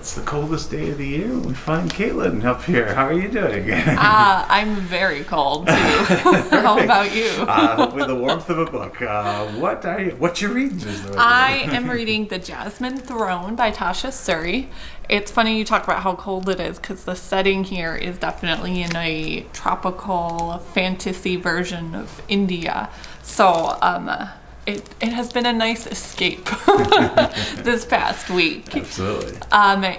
It's the coldest day of the year. We find Katelyn up here. How are you doing? I'm very cold too. How about you? With the warmth of a book. What you reading? I am reading The Jasmine Throne by Tasha Suri. It's funny you talk about how cold it is because the setting here is definitely in a tropical fantasy version of India. So it has been a nice escape this past week. Absolutely.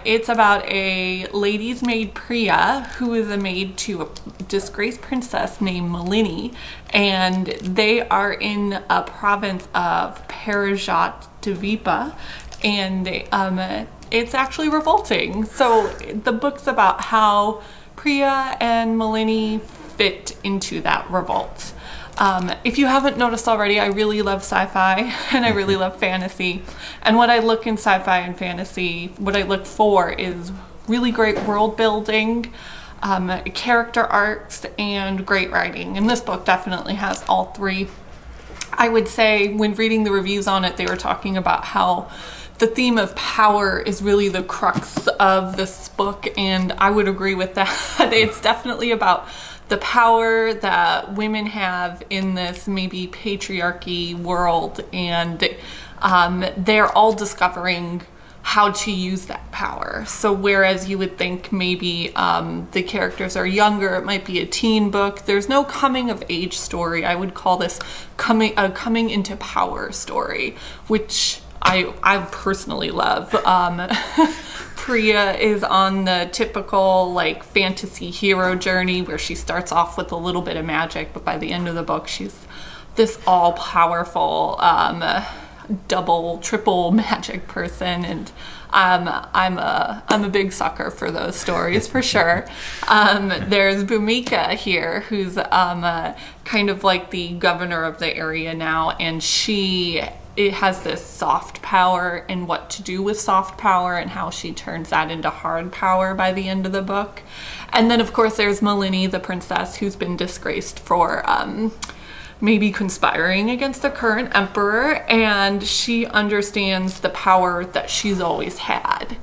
It's about a lady's maid, Priya, who is a maid to a disgraced princess named Malini, and they are in a province of Parajat Dvipa, and it's actually revolting. So the book's about how Priya and Malini fit into that revolt. If you haven't noticed already, I really love sci-fi and I really love fantasy. And what I look in sci-fi and fantasy, what I look for is really great world building, character arcs, and great writing. And this book definitely has all three. I would say when reading the reviews on it, they were talking about how the theme of power is really the crux of this book, and I would agree with that. It's definitely about the power that women have in this maybe patriarchy world, and they're all discovering how to use that power. So whereas you would think maybe the characters are younger, it might be a teen book, there's no coming of age story. I would call this a coming into power story, which I personally love. Priya is on the typical like fantasy hero journey where she starts off with a little bit of magic, but by the end of the book she's this all-powerful double, triple magic person, and I'm a big sucker for those stories for sure. There's Bhumika here, who's kind of like the governor of the area now, and it has this soft power and what to do with soft power and how she turns that into hard power by the end of the book. And then of course there's Malini, the princess, who's been disgraced for maybe conspiring against the current emperor, and she understands the power that she's always had.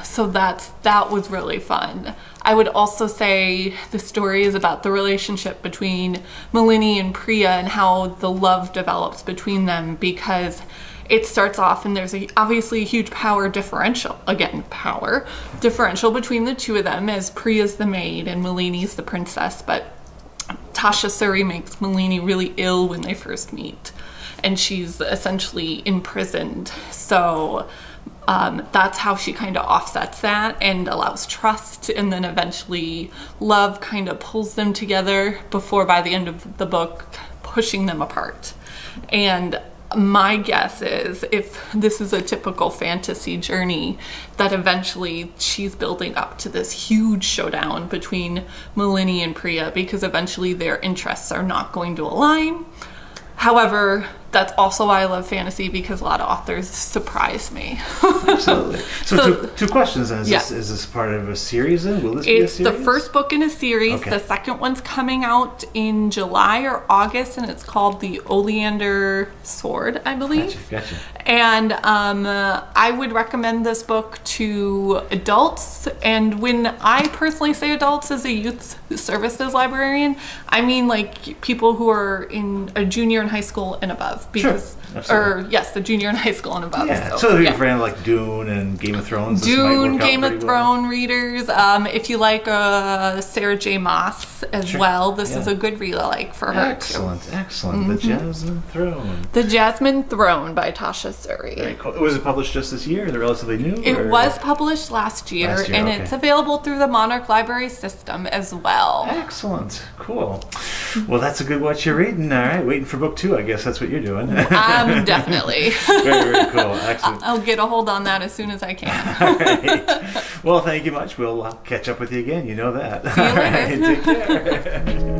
So that was really fun. I would also say the story is about the relationship between Malini and Priya and how the love develops between them, because it starts off and there's obviously a huge power differential. Again, power differential between the two of them, as Priya's the maid and Malini's the princess, but Tasha Suri makes Malini really ill when they first meet, and she's essentially imprisoned. So that's how she kind of offsets that and allows trust, and then eventually love kind of pulls them together before by the end of the book pushing them apart. And my guess is, if this is a typical fantasy journey, that eventually she's building up to this huge showdown between Malini and Priya, because eventually their interests are not going to align. However, that's also why I love fantasy, because a lot of authors surprise me. Absolutely. So two questions then. Yes. Is this part of a series then? Will this be a series? It's the first book in a series. Okay. The second one's coming out in July or August, and it's called The Oleander Sword, I believe. Gotcha. And I would recommend this book to adults. And when I personally say adults as a youth services librarian, I mean like people who are in a junior in high school and above. Because, sure, or yes, the junior in high school and above. Yeah, so if you're a fan of like Dune and Game of Thrones, Dune, Game of Thrones readers. If you like Sarah J. Maas as well, this is a good read like for her too. Excellent. The Jasmine Throne. The Jasmine Throne by Tasha Suri. Very cool. Was it published just this year? Is it relatively new? It was published last year, and okay. it's available through the Monarch Library system as well. Excellent. Cool. Well, that's a good what you're reading. All right, waiting for book 2. I guess that's what you're doing. Definitely. Very cool. Excellent. I'll get a hold on that as soon as I can. All right. Well, thank you much. We'll catch up with you again. You know that. See you later. All right, take care.